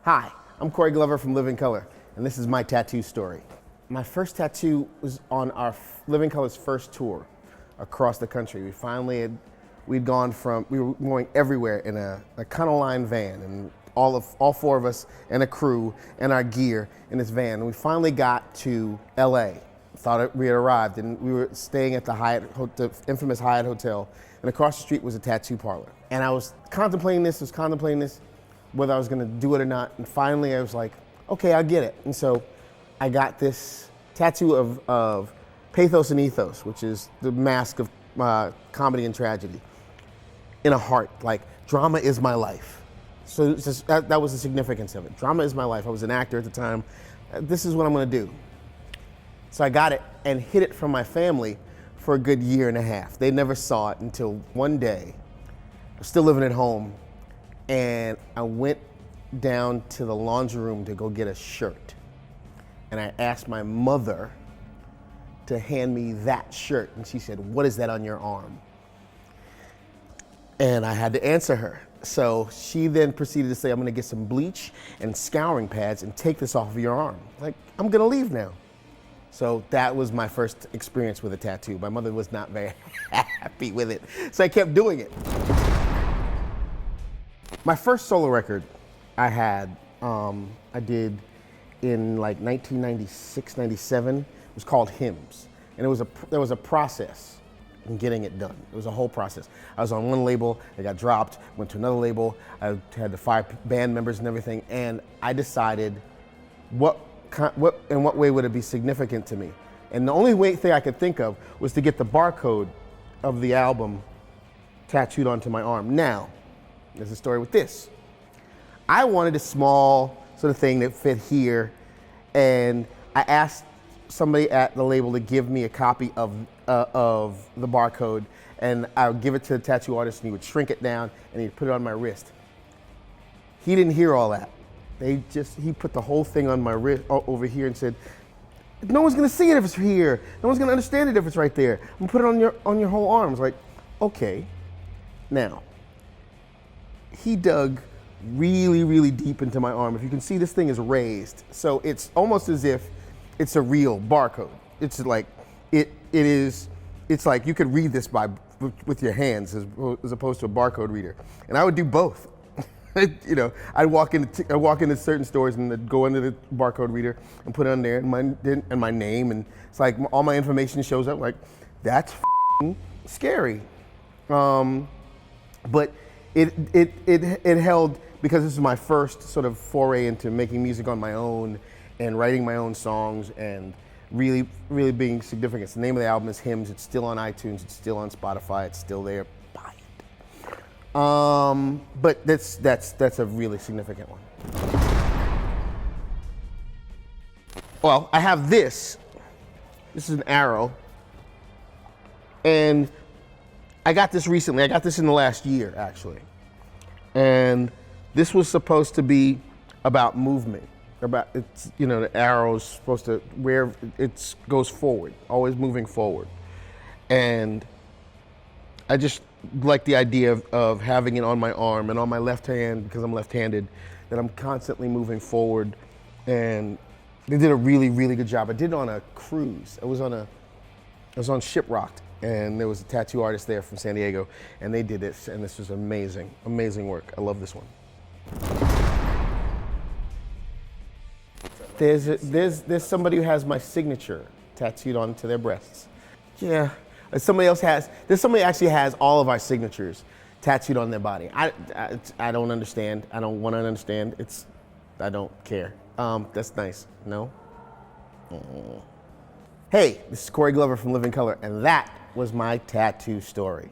Hi, I'm Corey Glover from Living Color, and this is my tattoo story. My first tattoo was on our Living Color's first tour across the country. We were going everywhere in a Econoline van, and all four of us and a crew and our gear in this van. And we finally got to LA. We had arrived, and we were staying at the infamous Hyatt Hotel, and across the street was a tattoo parlor. And I was contemplating this, whether I was gonna do it or not, and finally I was like, okay, I'll get it. And so I got this tattoo of pathos and ethos, which is the mask of comedy and tragedy, in a heart, like drama is my life. So that was the significance of it. Drama is my life. I was an actor at the time. This is what I'm gonna do. So I got it and hid it from my family for a good year and a half. They never saw it until one day. I was still living at home, and I went down to the laundry room to go get a shirt. And I asked my mother to hand me that shirt. And she said, "What is that on your arm?" And I had to answer her. So she then proceeded to say, "I'm gonna get some bleach and scouring pads and take this off of your arm." Like, I'm gonna leave now. So that was my first experience with a tattoo. My mother was not very happy with it, so I kept doing it. My first solo record I did in like 1996, 97. It was called Hymns. And there was a process in getting it done. It was a whole process. I was on one label, I got dropped, went to another label, I had to fire band members and everything, and I decided in what way would it be significant to me? And the only thing I could think of was to get the barcode of the album tattooed onto my arm. Now, there's a story with this. I wanted a small sort of thing that fit here, and I asked somebody at the label to give me a copy of the barcode, and I would give it to the tattoo artist, and he would shrink it down, and he'd put it on my wrist. He didn't hear all that. He put the whole thing on my wrist over here and said, "No one's gonna see it if it's here. No one's gonna understand it if it's right there. I'm gonna put it on your whole arm." I was like, okay. Now, he dug really, really deep into my arm. If you can see, this thing is raised. So it's almost as if it's a real barcode. It's like, it's like you could read this with your hands as opposed to a barcode reader. And I would do both. You know, I'd walk into certain stores and I'd go into the barcode reader and put it on there and my name, and it's like all my information shows up. Like, that's scary. But it held, because this is my first sort of foray into making music on my own and writing my own songs and really, really being significant. The name of the album is Hymns. It's still on iTunes. It's still on Spotify. It's still there. Buy it. But that's a really significant one. Well, I have this. This is an arrow. And I got this recently. I got this in the last year, actually. And this was supposed to be about movement. The arrow's supposed to, where it goes forward, always moving forward. And I just like the idea of having it on my arm and on my left hand, because I'm left-handed, that I'm constantly moving forward. And they did a really, really good job. I did it on a cruise. I was on Shiprocked, and there was a tattoo artist there from San Diego, and they did this, and this was amazing, amazing work. I love this one. There's somebody who has my signature tattooed onto their breasts. Yeah, there's somebody actually has all of our signatures tattooed on their body. I don't understand. I don't want to understand. I don't care. That's nice. No? Hey, this is Corey Glover from Living Color, and that was my tattoo story.